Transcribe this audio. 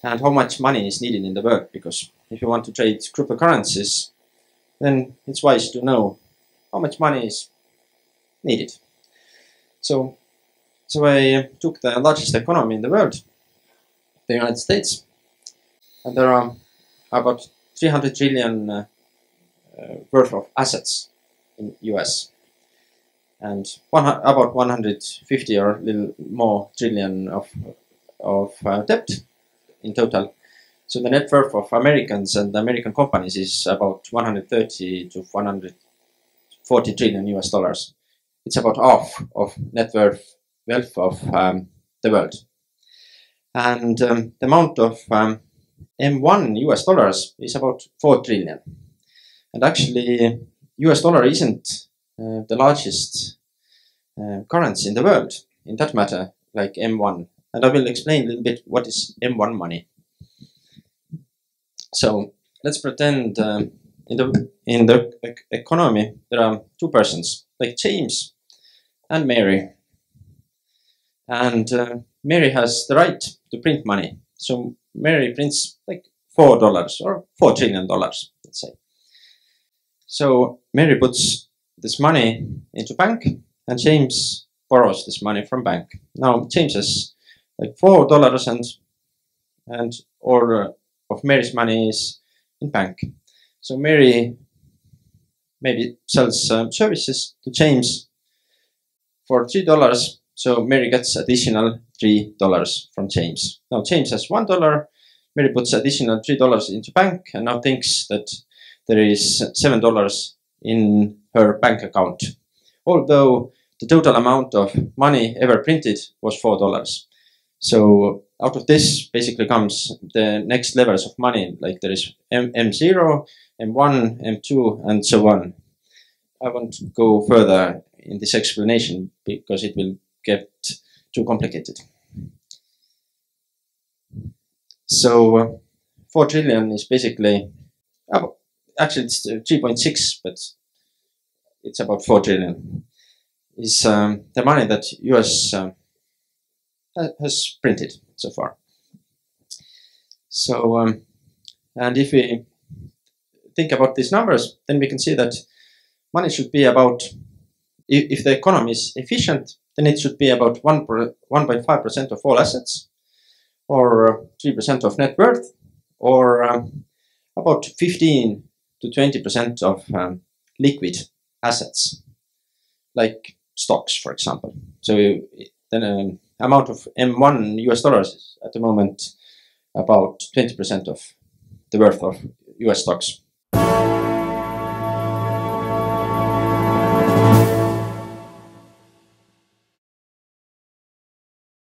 and how much money is needed in the world, because if you want to trade cryptocurrencies, then it's wise to know how much money is needed. So I took the largest economy in the world, the United States, and there are about 300 trillion worth of assets in US, and about 150 or a little more trillion of debt in total. So the net worth of Americans and American companies is about 130 to 140 trillion US dollars. It's about half of net wealth of the world. And the amount of M1 US dollars is about 4 trillion. And actually, US dollar isn't the largest currency in the world, in that matter, like M1. And I will explain a little bit what is M1 money. So let's pretend in the economy there are two persons, like James and Mary. And Mary has the right to print money. So Mary prints like $4 or $4 trillion, let's say. So Mary puts this money into bank, and James borrows this money from bank. Now James has like $4 and all of Mary's money is in bank. So Mary maybe sells services to James for $3. So Mary gets additional $3 from James. Now James has $1. Mary puts additional $3 into bank and now thinks that there is $7 in her bank account, although the total amount of money ever printed was $4. So out of this basically comes the next levels of money, like there is M0, M1, M2, and so on. I won't go further in this explanation because it will get too complicated. So 4 trillion is basically, actually it's 3.6, but it's about 4 trillion. Is the money that US has printed so far. So, and if we think about these numbers, then we can see that money should be about, if the economy is efficient, then it should be about 1.5% of all assets, or 3% of net worth, or about 15 to 20% of liquid assets, like stocks, for example. So then amount of M1 US dollars is at the moment about 20% of the worth of US stocks.